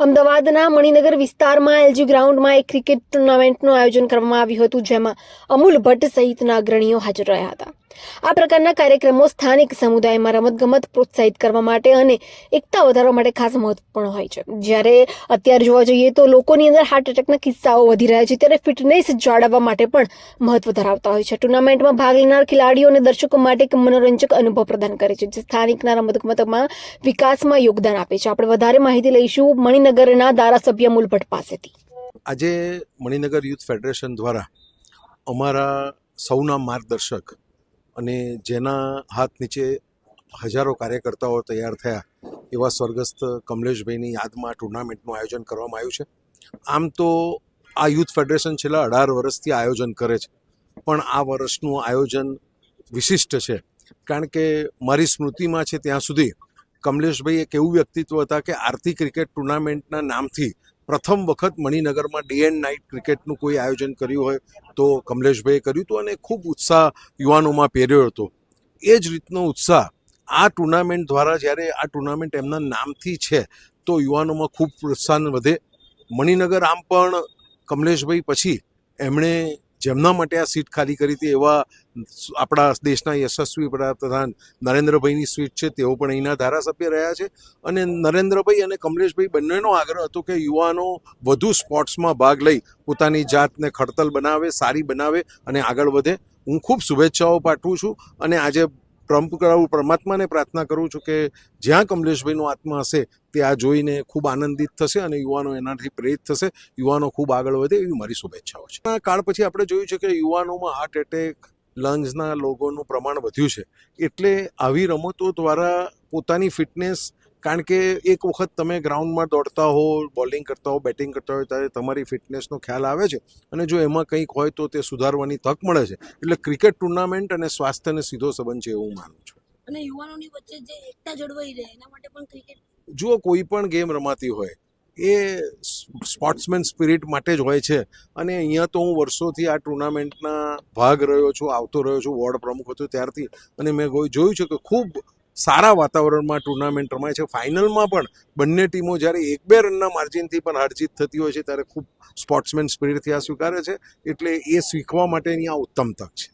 અમદાવાદના મણિનગર વિસ્તારમાં એલજી ગ્રાઉન્ડમાં એક ક્રિકેટ ટુર્નામેન્ટનું આયોજન કરવામાં આવ્યું હતું, જેમાં અમૂલ ભટ્ટ સહિતના અગ્રણીઓ હાજર રહ્યા હતા. આ પ્રકારના કાર્યક્રમો સ્થાનિક સમુદાયમાં રમતગમત પ્રોત્સાહિત કરવા માટે અને એકતા વધારવા માટે ખાસ મહત્વપૂર્ણ હોય છે. જ્યારે અત્યારે જોવા જઈએ તો લોકોની અંદર હાર્ટ એટેકના કિસ્સાઓ વધી રહ્યા છે, ત્યારે ફિટનેસ જાળવવા માટે પણ મહત્વ ધરાવતા હોય છે. ટુર્નામેન્ટમાં ભાગ લેનાર ખેલાડીઓ અને દર્શકો માટે એક મનોરંજક અનુભવ પ્રદાન કરે છે, જે સ્થાનિકના રમતગમતમાં વિકાસમાં યોગદાન આપે છે. આપણે વધારે માહિતી લઈશું મણિનગરના ધારાસભ્ય અમૂલ ભટ્ટ પાસેથી. આજે મણિનગર યુથ ફેડરેશન દ્વારા અમારા સૌના માર્ગદર્શક અને જેના હાથ નીચે હજારો કાર્યકર્તાઓ તૈયાર થયા એવા સ્વર્ગસ્થ કમલેશભાઈની યાદમાં ટુર્નામેન્ટનું આયોજન કરવામાં આવ્યું છે. આમ તો આ યુથ ફેડરેશન છેલ્લા 18 વર્ષથી આયોજન કરે છે, પણ આ વર્ષનું આયોજન વિશિષ્ટ છે. કારણ કે મારી સ્મૃતિમાં છે ત્યાં સુધી કમલેશભાઈ એક એવું વ્યક્તિત્વ હતા કે આરતી ક્રિકેટ ટુર્નામેન્ટના નામથી પ્રથમ વખત મણિનગરમાં ડે એન્ડ નાઇટ ક્રિકેટનું કોઈ આયોજન કર્યું હોય તો કમલેશભાઈએ કર્યું હતું અને ખૂબ ઉત્સાહ યુવાનોમાં પહેર્યો હતો. એ જ રીતનો ઉત્સાહ આ ટુર્નામેન્ટ દ્વારા જ્યારે આ ટુર્નામેન્ટ એમના નામથી છે તો યુવાનોમાં ખૂબ પ્રોત્સાહન વધે. મણિનગર આમ પણ કમલેશભાઈ પછી એમણે જેમના માટે આ સીટ ખાલી કરી હતી એવા આપણા દેશના યશસ્વી વડાપ્રધાન નરેન્દ્રભાઈની સીટ છે, તેઓ પણ અહીંના ધારાસભ્ય રહ્યા છે. અને નરેન્દ્રભાઈ અને કમલેશભાઈ બંનેનો આગ્રહ હતો કે યુવાનો વધુ સ્પોર્ટ્સમાં ભાગ લઈ પોતાની જાતને ખડતલ બનાવે, સારી બનાવે અને આગળ વધે. હું ખૂબ શુભેચ્છાઓ પાઠવું છું અને આજે પરમાત્માને પ્રાર્થના કરું છું કે જ્યાં કમલેશભાઈનો આત્મા હશે તે આ જોઈને ખૂબ આનંદિત થશે અને યુવાનો એનાથી પ્રેરિત થશે, યુવાનો ખૂબ આગળ વધે એવી મારી શુભેચ્છાઓ છે. આ કાળ પછી આપણે જોયું છે કે યુવાનોમાં હાર્ટ એટેક, લંગ્સના રોગોનું પ્રમાણ વધ્યું છે. એટલે આવી રમતો દ્વારા પોતાની ફિટનેસ, કારણ કે એક વખત તમે ગ્રાઉન્ડમાં દોડતા હો, બોલિંગ કરતા હો, બેટિંગ કરતા હોય ત્યારે તમારી ફિટનેસનો ખ્યાલ આવે છે અને જો એમાં કંઈક હોય તો તે સુધારવાની તક મળે છે. એટલે ક્રિકેટ ટુર્નામેન્ટ અને સ્વાસ્થ્યને સીધો સંબંધ છે એવું માનું છું. અને યુવાનોની વચ્ચે જે એકતા જળવાઈ રહે એના માટે પણ ક્રિકેટ, જો કોઈ પણ ગેમ રમાતી હોય એ સ્પોર્ટ્સમેન સ્પિરિટ માટે જ હોય છે. અને અહીંયા તો હું વર્ષોથી આ ટુર્નામેન્ટના ભાગ રહ્યો છું, આવતો રહ્યો છું, વોર્ડ પ્રમુખ હતો ત્યારથી, અને મેં જોયું છે કે ખૂબ સારા વાતાવરણમાં ટુર્નામેન્ટ રમાય છે. ફાઇનલમાં પણ બંને ટીમો જ્યારે 1-2 રનના માર્જિનથી પણ હારજીત થતી હોય છે ત્યારે ખૂબ સ્પોર્ટ્સમેન સ્પિરિટથી આ સ્વીકારે છે. એટલે એ શીખવા માટેની આ ઉત્તમ તક છે.